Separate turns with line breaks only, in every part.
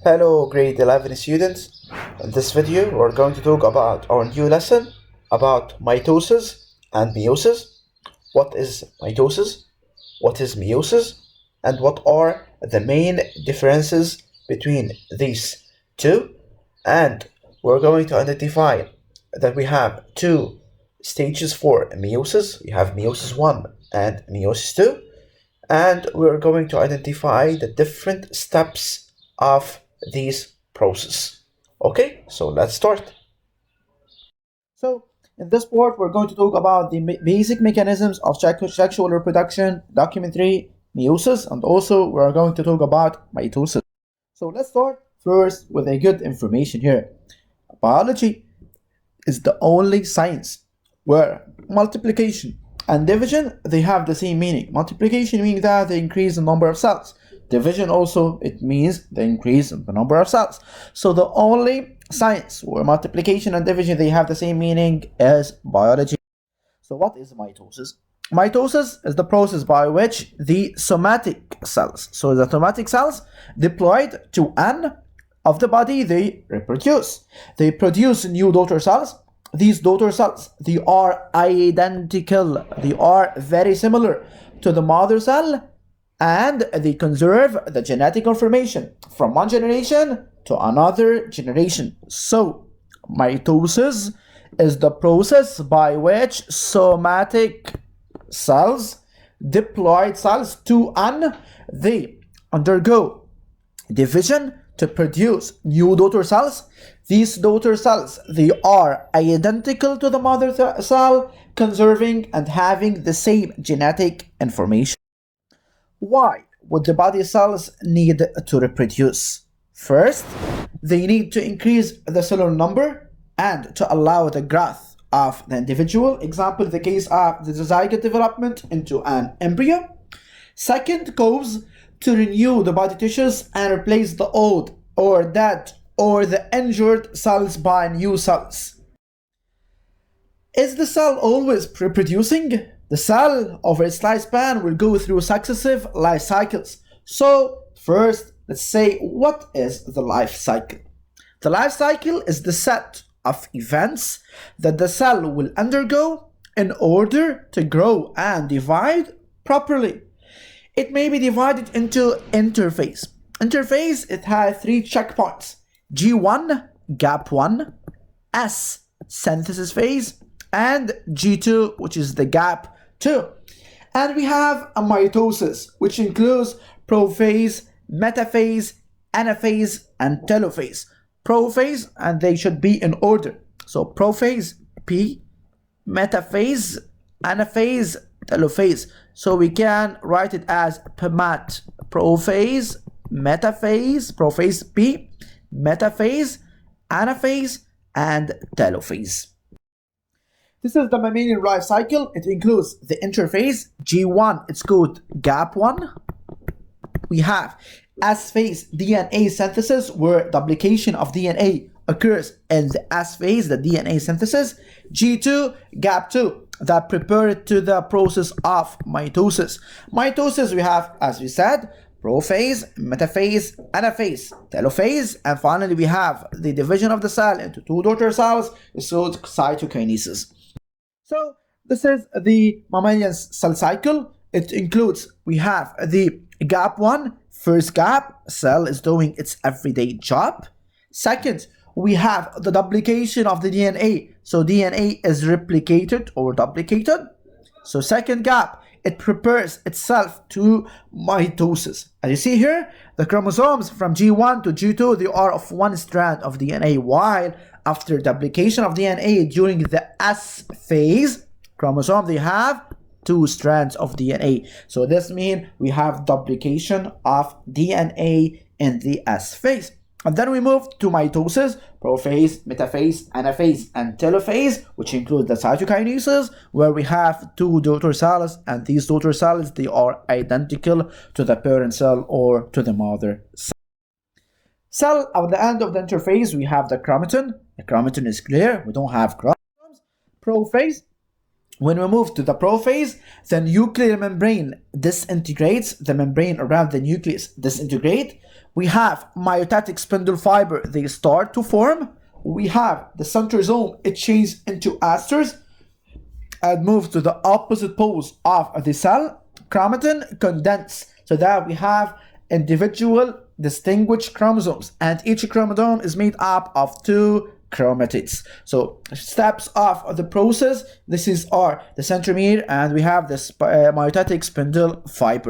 Hello, grade 11 students. In this video, we're going to talk about our new lesson about mitosis and meiosis. What is mitosis? What is meiosis? And what are the main differences between these two? And we're going to identify that we have two stages for meiosis. We have meiosis 1 and meiosis 2. And we're going to identify the different steps of these process. Okay, so let's start. So in this part, we're going to talk about the basic mechanisms of sexual reproduction, documentary, meiosis, and also we're going to talk about mitosis. So let's start first with a good information here. Biology is the only science where multiplication and division, they have the same meaning. Multiplication meaning that they increase the number of cells. Division also, it means the increase in the number of cells. So the only science where multiplication and division, they have the same meaning is biology. So what is mitosis? Mitosis is the process by which the somatic cells, so the somatic cells deployed to an of the body, they reproduce. They produce new daughter cells. These daughter cells, they are identical. They are very similar to the mother cell, and they conserve the genetic information from one generation to another generation. So, mitosis is the process by which somatic cells, diploid cells to an, they undergo division to produce new daughter cells. These daughter cells, they are identical to the mother cell, conserving and having the same genetic information. Why would the body cells need to reproduce? First, they need to increase the cellular number and to allow the growth of the individual. Example, the case of the zygote development into an embryo. Second, cause to renew the body tissues and replace the old or dead or the injured cells by new cells. Is the cell always reproducing? The cell over its lifespan will go through successive life cycles. So first, let's say, what is the life cycle? The life cycle is the set of events that the cell will undergo in order to grow and divide properly. It may be divided into interphase. Interphase, it has three checkpoints: G1, gap 1, S, synthesis phase, and G2, which is the gap 2. And we have a mitosis, which includes prophase, metaphase, anaphase, and telophase. Prophase, and they should be in order. So prophase, P, metaphase, anaphase, telophase. So we can write it as PMAT, prophase, metaphase, prophase P, metaphase, anaphase, and telophase. This is the mammalian life cycle. It includes the interphase, G1, it's called gap 1. We have S phase, DNA synthesis, where duplication of DNA occurs in the S phase, the DNA synthesis. G2, gap 2, that prepare to the process of mitosis. Mitosis, we have, as we said, prophase, metaphase, anaphase, telophase, and finally we have the division of the cell into two daughter cells, so cytokinesis. So this is the mammalian cell cycle. It includes, we have the gap 1, first gap, cell is doing its everyday job. Second, we have the duplication of the DNA. So DNA is replicated or duplicated. So second gap, it prepares itself to mitosis. As you see here, the chromosomes from G1 to G2, they are of one strand of DNA, while after duplication of DNA during the S phase chromosome, they have two strands of DNA. So this means we have duplication of DNA in the S phase. And then we move to mitosis, prophase, metaphase, anaphase, and telophase, which include the cytokinesis, where we have two daughter cells, and these daughter cells, they are identical to the parent cell or to the mother cell. Cell, at the end of the interphase, we have the chromatin. The chromatin is clear, we don't have chromosomes. Prophase, When we move to the prophase, the nuclear membrane disintegrates, the membrane around the nucleus disintegrate. We have myotatic spindle fiber, they start to form. We have the centrosome, it changes into asters and moves to the opposite poles of the cell. Chromatin condense, so that we have individual distinguished chromosomes, and each chromosome is made up of 2 chromatids. So steps of the process, this is the centromere, and we have this myotatic spindle fiber.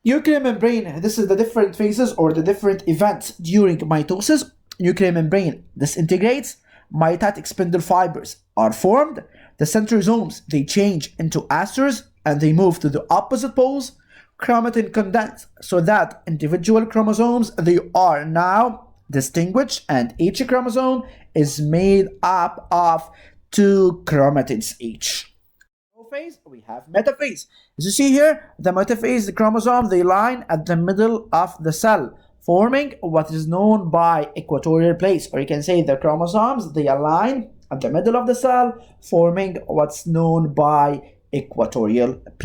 Nuclear membrane, this is the different phases or the different events during mitosis. Nuclear membrane disintegrates, myotatic spindle fibers are formed, the centrosomes, they change into asters and they move to the opposite poles. Chromatin condense, so that individual chromosomes, they are now distinguished, and each chromosome is made up of 2 chromatids each. Prophase, we have metaphase. As you see here, the metaphase, the chromosome, they line at the middle of the cell, forming what is known by equatorial plates, or you can say the chromosomes, they align at the middle of the cell, forming what's known by equatorial plates.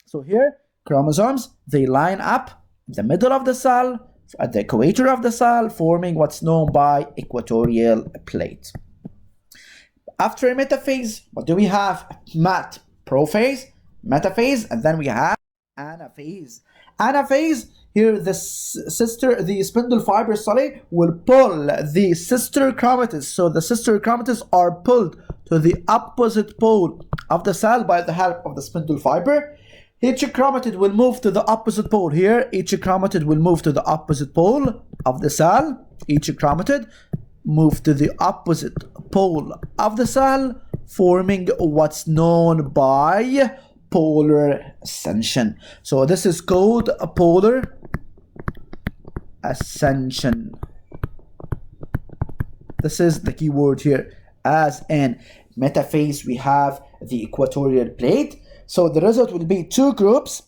So here, chromosomes, they line up in the middle of the cell, at the equator of the cell, forming what's known by equatorial plate. After metaphase, what do we have? Prophase, metaphase, and then we have anaphase. Anaphase, here the spindle fiber will pull the sister chromatids. So the sister chromatids are pulled to the opposite pole of the cell by the help of the spindle fiber. Each chromatid will move to the opposite pole here. Each chromatid will move to the opposite pole of the cell. Each chromatid move to the opposite pole of the cell, forming what's known by polar ascension. So this is called a polar ascension. This is the key word here. As in metaphase, we have the equatorial plate. So the result will be two groups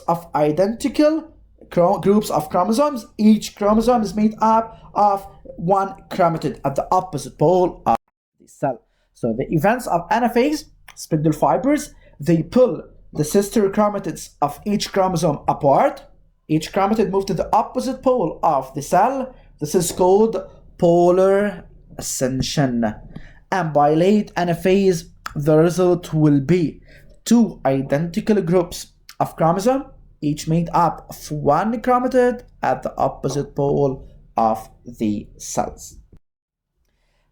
of identical groups of chromosomes. Each chromosome is made up of 1 chromatid at the opposite pole of the cell. So the events of anaphase, spindle fibers, they pull the sister chromatids of each chromosome apart. Each chromatid moves to the opposite pole of the cell. This is called polar ascension. And by late anaphase, the result will be 2 identical groups of chromosome, each made up of 1 chromatid at the opposite pole of the cells.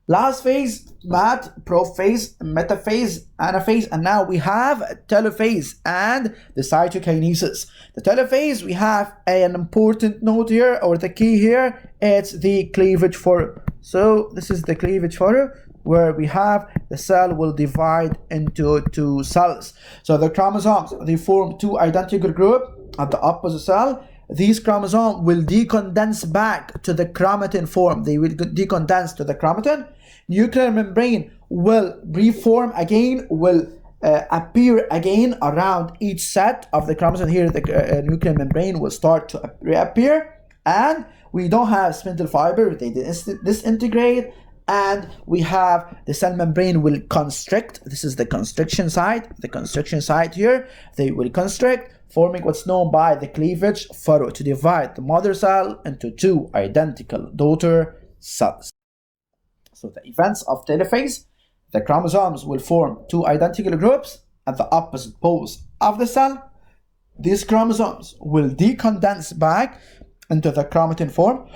Last phase, prophase, metaphase, anaphase, and now we have telophase and the cytokinesis. The telophase, we have an important note here, or the key here, it's the cleavage furrow. So this is the cleavage furrow, where we have the cell will divide into 2 cells. So the chromosomes, they form 2 identical groups at the opposite cell. These chromosomes will decondense back to the chromatin form. They will decondense to the chromatin. Nuclear membrane will reform again, will appear again around each set of the chromosome. Here the nuclear membrane will start to reappear, and we don't have spindle fiber, they disintegrate, and we have the cell membrane will constrict. This is the constriction site. The constriction site here, they will constrict, forming what's known by the cleavage furrow to divide the mother cell into 2 identical daughter cells. So the events of telophase, the chromosomes will form 2 identical groups at the opposite poles of the cell. These chromosomes will decondense back into the chromatin form.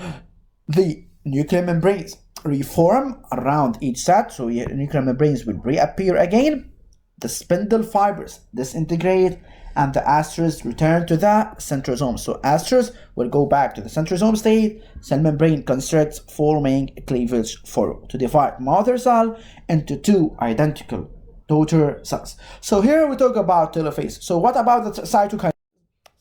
The nuclear membranes reform around each set, so nuclear membranes will reappear again. The spindle fibers disintegrate, and the asters return to the centrosome. So asters will go back to the centrosome state. Cell membrane constricts, forming a cleavage furrow to divide mother cell into 2 identical daughter cells. So here we talk about telophase. So what about the cytokinesis?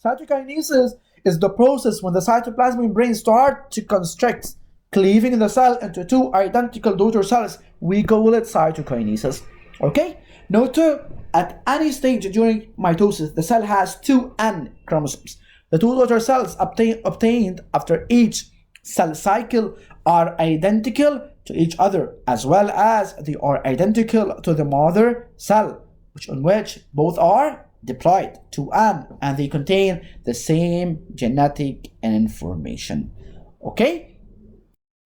Cytokinesis is the process when the cytoplasmic membrane starts to constrict, cleaving the cell into 2 identical daughter cells. We call it cytokinesis. Okay? Note at any stage during mitosis, the cell has 2 N chromosomes. The 2 daughter cells obtained after each cell cycle are identical to each other, as well as they are identical to the mother cell, on which both are diploid, 2N, and they contain the same genetic information. Okay?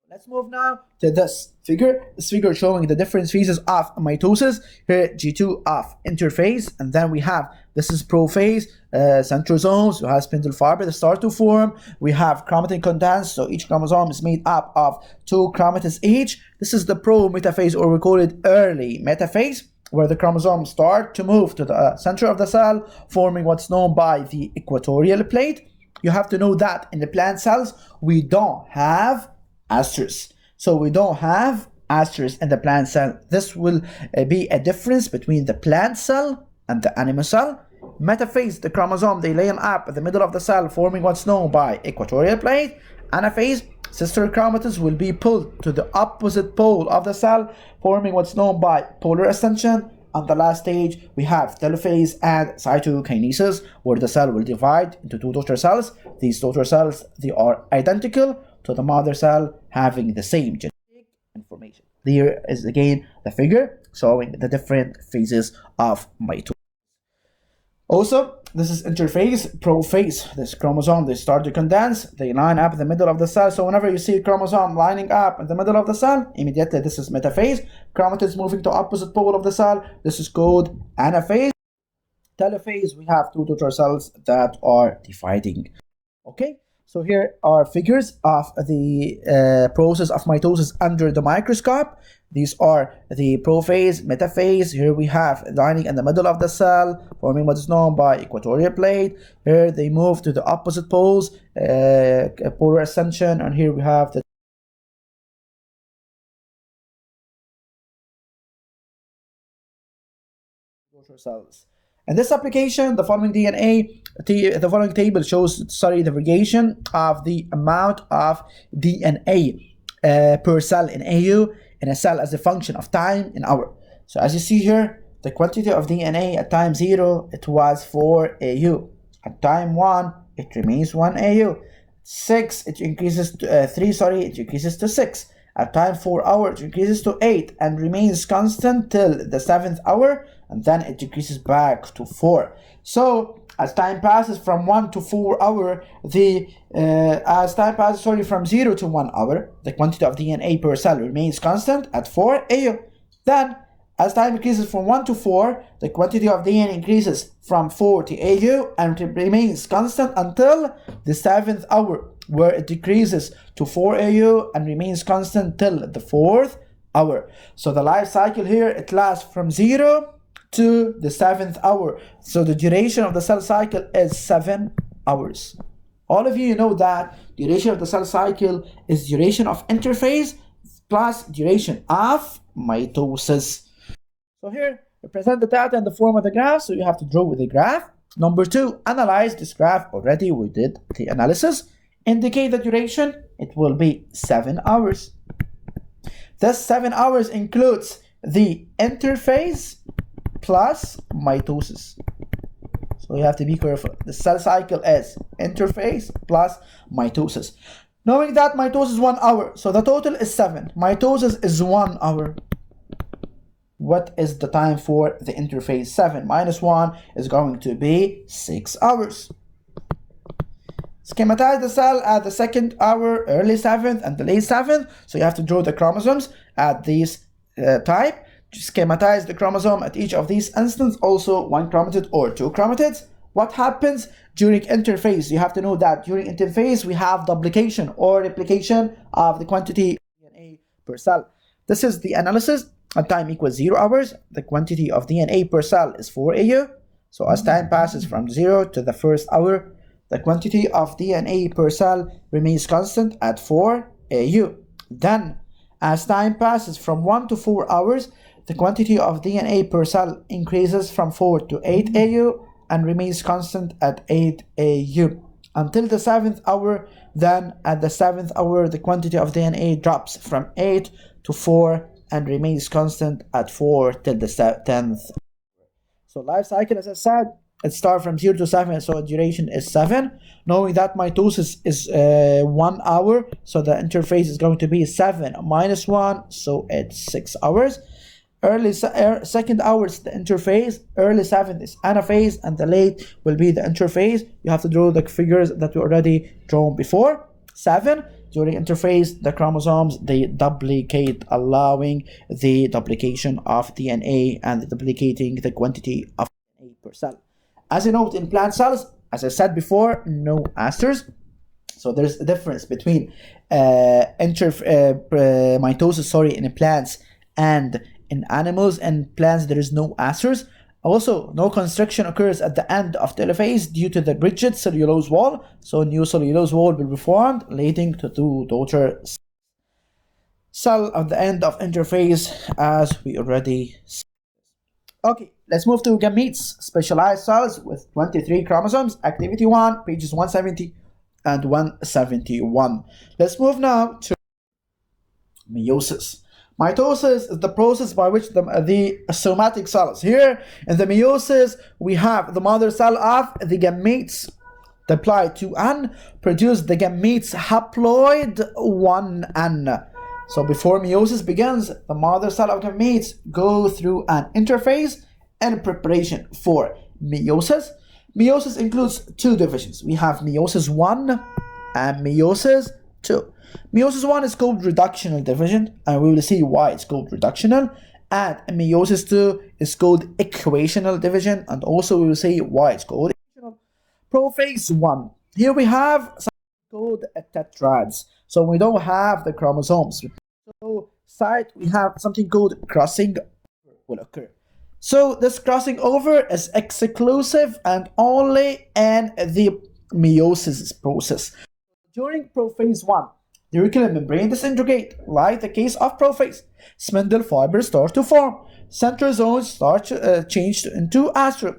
Let's move now to this figure. This figure showing the different phases of mitosis. Here, G2 of interphase, and then we have, this is prophase, centrosomes, we have spindle fiber that start to form. We have chromatin condense, so each chromosome is made up of 2 chromatids each. This is the pro-metaphase, or we call it early metaphase, where the chromosomes start to move to the center of the cell, forming what's known by the equatorial plate. You have to know that in the plant cells, we don't have asterisk. So we don't have asterisk in the plant cell. This will be a difference between the plant cell and the animal cell. Metaphase, the chromosome, they line up at the middle of the cell, forming what's known by equatorial plate. Anaphase, sister chromatids will be pulled to the opposite pole of the cell, forming what's known by polar extension. On the last stage, we have telophase and cytokinesis, where the cell will divide into 2 daughter cells. These daughter cells, they are identical to the mother cell, having the same genetic information. There is again the figure showing the different phases of mitosis. Also, this is interphase, prophase. This chromosome, they start to condense, they line up in the middle of the cell. So whenever you see a chromosome lining up in the middle of the cell, immediately this is metaphase. Chromatids moving to opposite pole of the cell, this is called anaphase. Telophase, we have 2 daughter cells that are dividing. Okay, so here are figures of the process of mitosis under the microscope. These are the prophase, metaphase. Here we have lining in the middle of the cell, forming what is known by equatorial plate. Here they move to the opposite poles, polar ascension, and here we have the cells. In this application, the following the following table shows the variation of the amount of DNA per cell in AU in a cell as a function of time in hour. So as you see here, the quantity of DNA at time 0, it was 4 AU. At time 1, it remains 1 AU. 6, it increases to 3, it increases to 6. At time 4 hours, it increases to 8 and remains constant till the 7th hour, and then it decreases back to 4. So as time passes from 1 to 4 hour, from 0 to 1 hour, the quantity of DNA per cell remains constant at 4 AU. Then as time increases from 1 to 4, the quantity of DNA increases from 4 to AU and it remains constant until the 7th hour, where it decreases to 4 AU and remains constant till the 4th hour. So the life cycle here, it lasts from 0 to the 7th hour. So the duration of the cell cycle is 7 hours. All of you know that duration of the cell cycle is duration of interphase plus duration of mitosis. So here, we present the data in the form of the graph, so you have to draw with the graph. Number 2, analyze this graph. Already we did the analysis. Indicate the duration, it will be 7 hours. This 7 hours includes the interphase plus mitosis. So you have to be careful. The cell cycle is interphase plus mitosis. Knowing that mitosis is 1 hour, so the total is 7. Mitosis is 1 hour. What is the time for the interphase? 7 minus 1 is going to be 6 hours. Schematize the cell at the 2nd hour, early 7th, and the late 7th. So you have to draw the chromosomes at these type. Schematize the chromosome at each of these instances, also 1 chromatid or 2 chromatids. What happens during interphase? You have to know that during interphase we have duplication or replication of the quantity of DNA per cell. This is the analysis. At time equals 0 hours, the quantity of DNA per cell is 4 AU. So as time passes from 0 to the 1st hour, the quantity of DNA per cell remains constant at 4 AU. Then, as time passes from 1 to 4 hours, the quantity of DNA per cell increases from 4 to 8 AU and remains constant at 8 AU. Until the 7th hour, then at the 7th hour, the quantity of DNA drops from 8 to 4 and remains constant at 4 till the 10th. So life cycle, as I said,
It starts from 0 to 7, so duration is 7. Knowing that mitosis is 1 hour, so the interface is going to be 7 minus 1, so it's 6 hours. Second hour is the interface, early 7th is anaphase, and the late will be the interphase. You have to draw the figures that we already drawn before. 7, during interphase, the chromosomes, they duplicate, allowing the duplication of DNA and duplicating the quantity of DNA per cell. As you note in plant cells, as I said before, no asters. So there's a difference between mitosis, in plants and in animals. And plants, there is no asters. Also, no constriction occurs at the end of telophase due to the rigid cellulose wall. So new cellulose wall will be formed, leading to two daughter cell at the end of interphase, as we already said. Okay, let's move to gametes, specialized cells with 23 chromosomes, activity 1, pages 170 and 171. Let's move now to meiosis. Mitosis is the process by which the somatic cells. Here in the meiosis, we have the mother cell of the gametes, diploid 2N, produce the gametes haploid 1N. So before meiosis begins, the mother cell of gametes go through an interphase in preparation for meiosis. Meiosis includes two divisions. We have meiosis 1 and meiosis 2. Meiosis 1 is called reductional division, and we will see why it's called reductional. And meiosis 2 is called equational division, and also we will see why it's called equational. Prophase 1. Here we have something called tetrads. So we don't have the chromosomes. So side we have something called crossing will occur. So this crossing over is exclusive and only in the meiosis process. During prophase 1, the auricular membrane disintegrate, like the case of prophase. Spindle fibers start to form. Centrosomes start change into astral.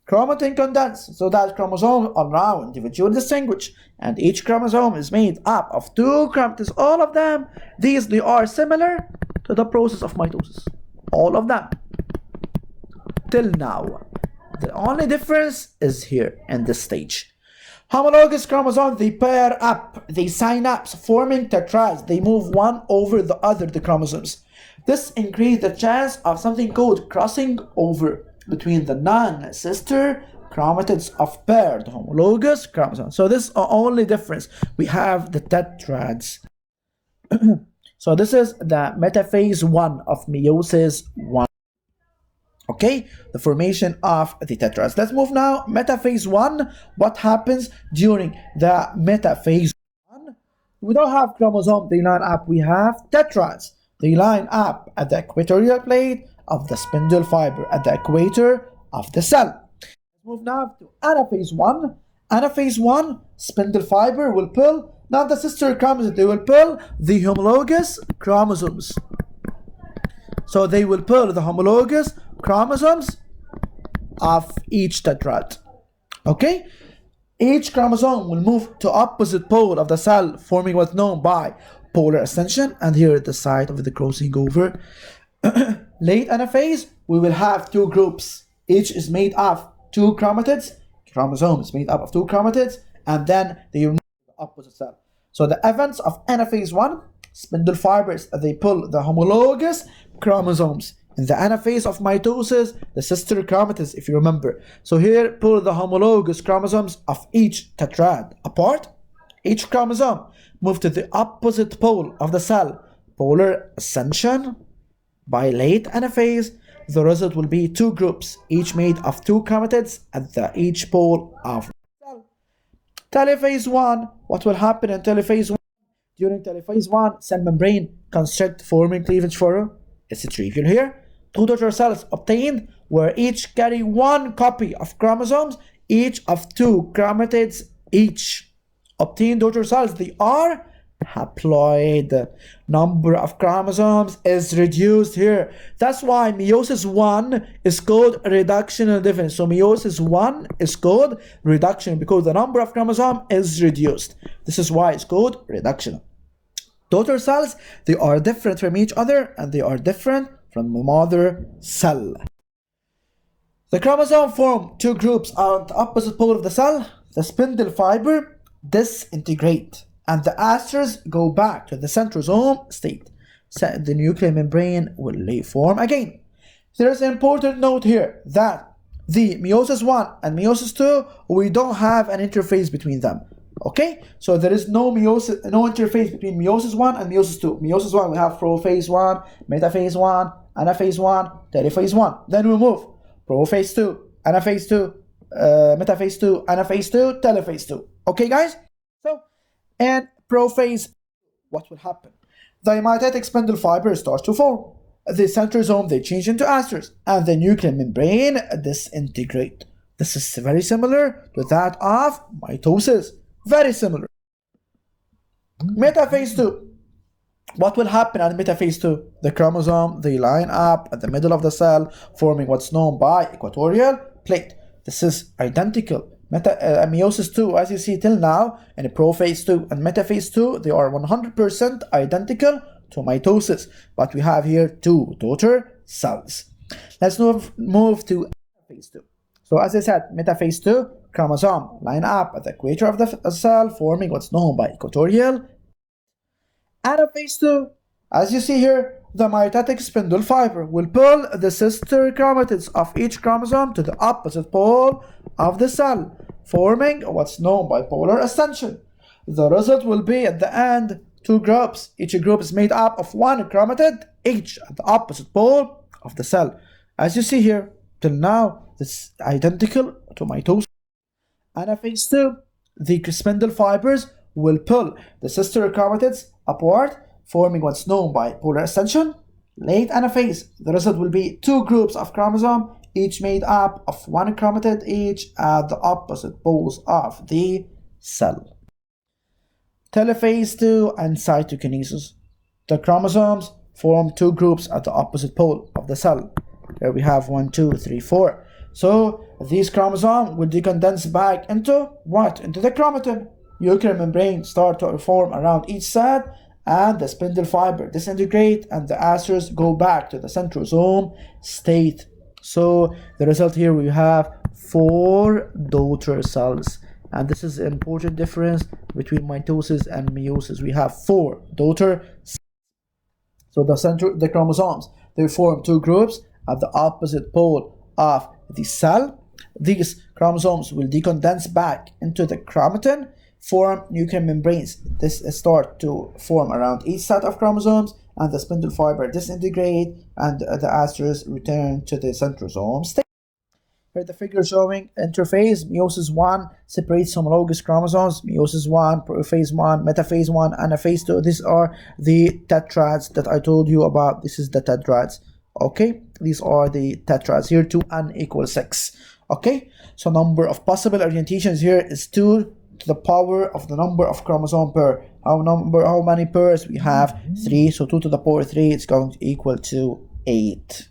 Chromatin condense, so that chromosomes are now individually distinguished, and each chromosome is made up of 2 chromatids. All of them, they are similar to the process of mitosis. All of them. Till now. The only difference is here in this stage. Homologous chromosomes, they pair up, they synapse, forming tetrads. They move one over the other, the chromosomes. This increases the chance of something called crossing over between the non-sister chromatids of paired homologous chromosomes. So this is the only difference. We have the tetrads. So this is the metaphase 1 of meiosis 1. Okay, the formation of the tetrads. Let's move now. Metaphase 1. What happens during the metaphase 1? We don't have chromosomes, they line up. We have tetrads. They line up at the equatorial plate of the spindle fiber, at the equator of the cell. Let's move now to anaphase 1. Anaphase 1, spindle fiber will pull, not the sister chromosomes, they will pull the homologous chromosomes. So they will pull the homologous chromosomes of each tetrad. Okay? Each chromosome will move to opposite pole of the cell, forming what's known by polar ascension, and here at the site of the crossing over. Late anaphase, we will have 2 groups. Each is made of 2 chromatids. Chromosome is made up of 2 chromatids, and then they move to the opposite cell. So the events of anaphase 1, spindle fibers, they pull the homologous chromosomes. In the anaphase of mitosis, the sister chromatids, if you remember. So here, pull the homologous chromosomes of each tetrad apart. Each chromosome move to the opposite pole of the cell. Polar ascension. By late anaphase, the result will be 2 groups, each made of 2 chromatids at each pole of the cell. Telophase 1. What will happen in telophase 1? During telophase 1, cell membrane constrict, forming cleavage furrow. It's trivial here. 2 daughter cells obtained, where each carry 1 copy of chromosomes, each of 2 chromatids each. Obtained daughter cells, they are haploid. Number of chromosomes is reduced here. That's why meiosis 1 is called reductional division. So meiosis 1 is called reduction because the number of chromosomes is reduced. This is why it's called reductional. Daughter cells, they are different from each other, and they are different from the mother cell. The chromosome form two groups on the opposite pole of the cell. The spindle fiber disintegrate and the asters go back to the centrosome state. So the nuclear membrane will form again. There is an important note here that the meiosis 1 and meiosis 2, we don't have an interface between them. Okay, so there is no interface between meiosis 1 and meiosis 2. Meiosis 1, we have prophase 1, metaphase 1, anaphase 1, telophase 1. Then we move prophase 2, anaphase 2, metaphase 2, anaphase 2, telophase 2. Okay, guys? So, and prophase, what will happen? The mitotic spindle fiber starts to form. The centrosome, they change into asters, and the nuclear membrane disintegrate. This is very similar to that of mitosis. Very similar. Metaphase 2. What will happen at metaphase 2? The chromosome, they line up at the middle of the cell, forming what's known by equatorial plate. This is identical. Meiosis 2, as you see till now, and prophase 2 and metaphase 2, they are 100% identical to mitosis. But we have here two daughter cells. Let's move to anaphase 2. So as I said, metaphase 2, chromosome line up at the equator of the cell, forming what's known by equatorial. Anaphase 2, as you see here, the mitotic spindle fiber will pull the sister chromatids of each chromosome to the opposite pole of the cell, forming what's known by polar ascension. The result will be at the end two groups. Each group is made up of one chromatid, each at the opposite pole of the cell. As you see here, till now, this is identical to mitosis. Anaphase 2, the spindle fibers will pull the sister chromatids upward, forming what's known by polar ascension. Late anaphase, the result will be two groups of chromosome, each made up of one chromatid each at the opposite poles of the cell. Telophase 2 and cytokinesis. The chromosomes form two groups at the opposite pole of the cell. Here we have 1, 2, 3, 4. So these chromosomes will decondense back into what? Into the chromatin. Nuclear membrane start to form around each side, and the spindle fiber disintegrate, and the asters go back to the centrosome state. So the result here, we have 4 daughter cells, and this is an important difference between mitosis and meiosis. We have 4 daughter cells. So the chromosomes, they form two groups at the opposite pole of the cell. These chromosomes will decondense back into the chromatin, form nuclear membranes. This start to form around each set of chromosomes, and the spindle fiber disintegrate, and the asters return to the centrosome state. Here the figure showing interphase. Meiosis 1 separates homologous chromosomes. Meiosis 1, prophase 1, metaphase 1, anaphase 2. These are the tetrads that I told you about. This is the tetrads. Okay, these are the tetrads. Here 2n equals 6. Okay, so number of possible orientations here is 2 to the power of the number of chromosome pair. How many pairs we have? 3. So 2 to the power 3 is going to equal to 8.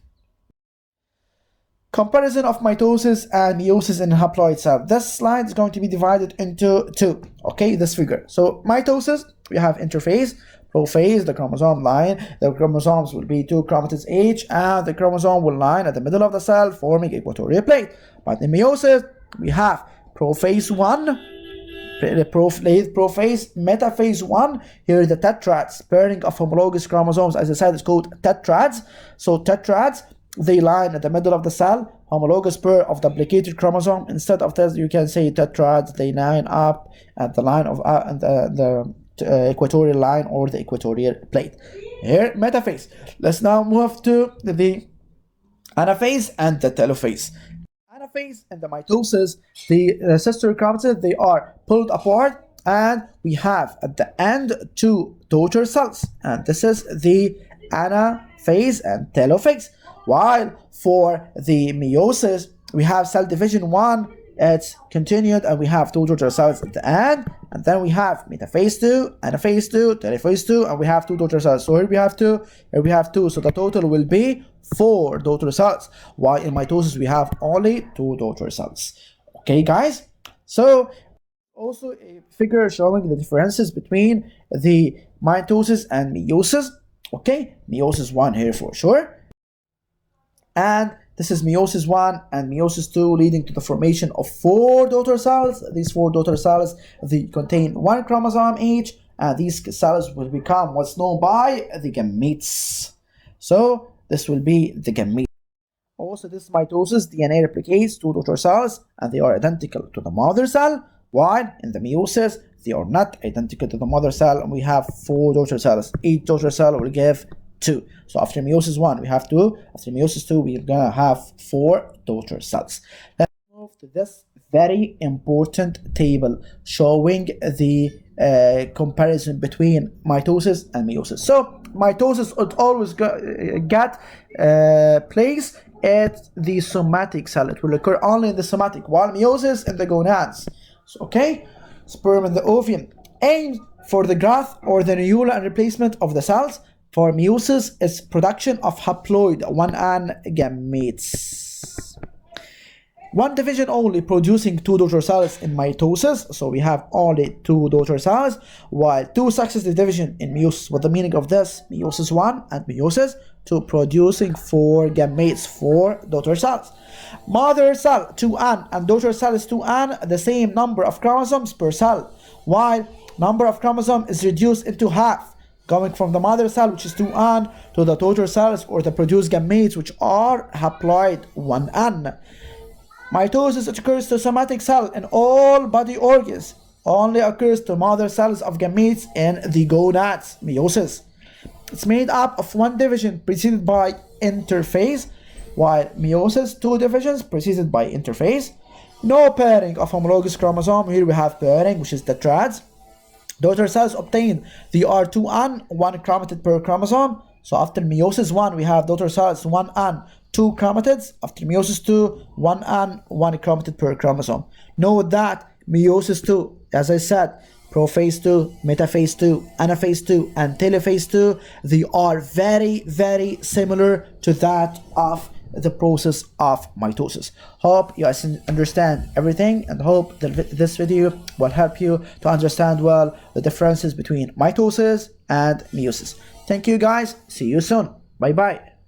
Comparison of mitosis and meiosis in haploid cell. This slide is going to be divided into 2. Okay, this figure. So mitosis, we have interphase, prophase, the chromosome line. The chromosomes will be 2 chromatids each, and the chromosome will line at the middle of the cell, forming equatorial plate. But in meiosis, we have prophase 1, prophase, metaphase 1. Here the tetrads, pairing of homologous chromosomes, as I said, is called tetrads. So tetrads, they line at the middle of the cell, homologous pair of duplicated chromosome. Instead of this, you can say tetrads, they line up at the line of the equatorial line or the equatorial plate. Here metaphase. Let's now move to the anaphase and the telophase. Anaphase and the mitosis, the sister chromatids, they are pulled apart, and we have at the end 2 daughter cells, and this is the anaphase and telophase. While for the meiosis, we have cell division 1, it's continued, and we have 2 daughter cells at the end, and then we have metaphase 2, anaphase 2, telophase 2, and we have 2 daughter cells. So here we have 2, here we have 2, so the total will be 4 daughter cells, while in mitosis we have only 2 daughter cells. Okay, guys? So also a figure showing the differences between the mitosis and meiosis. Okay, meiosis 1 here for sure, and This is meiosis 1 and meiosis 2, leading to the formation of 4 daughter cells. These 4 daughter cells, they contain 1 chromosome each, and these cells will become what's known by the gametes. So this will be the gamete. Also, this mitosis, DNA replicates 2 daughter cells, and they are identical to the mother cell, while in the meiosis, they are not identical to the mother cell, and we have 4 daughter cells. Each daughter cell will give 2. So after meiosis 1, we have 2. After meiosis 2, we're gonna have 4 daughter cells. Let's move to this very important table showing the comparison between mitosis and meiosis. So mitosis would always get place at the somatic cell. It will occur only in the somatic, while meiosis in the gonads. So, okay, sperm in the ovum aims for the growth or the renewal and replacement of the cells. For meiosis, it's production of haploid 1N gametes. 1 division only, producing 2 daughter cells in mitosis. So we have only 2 daughter cells, while 2 successive division in meiosis. What the meaning of this? Meiosis 1 and meiosis 2, producing 4 gametes, 4 daughter cells. Mother cell 2N and daughter cell is 2N, the same number of chromosomes per cell, while number of chromosomes is reduced into half, going from the mother cell, which is 2N, to the daughter cells or the produced gametes, which are haploid 1N. Mitosis occurs to somatic cell in all body organs, only occurs to mother cells of gametes in the gonads. Meiosis, it's made up of 1 division preceded by interphase, while meiosis 2 divisions preceded by interphase. No pairing of homologous chromosome. Here we have pairing, which is tetrads. Daughter cells obtain the R2N, 1 chromatid per chromosome. So after meiosis 1, we have daughter cells 1N, 2 chromatids. After meiosis 2, 1N, 1 chromatid per chromosome. Note that meiosis 2, as I said, prophase 2, metaphase 2, anaphase 2, and telophase 2, they are very, very similar to that of the process of mitosis. Hope you guys understand everything, and hope that this video will help you to understand well the differences between mitosis and meiosis. Thank you guys. See you soon. Bye bye.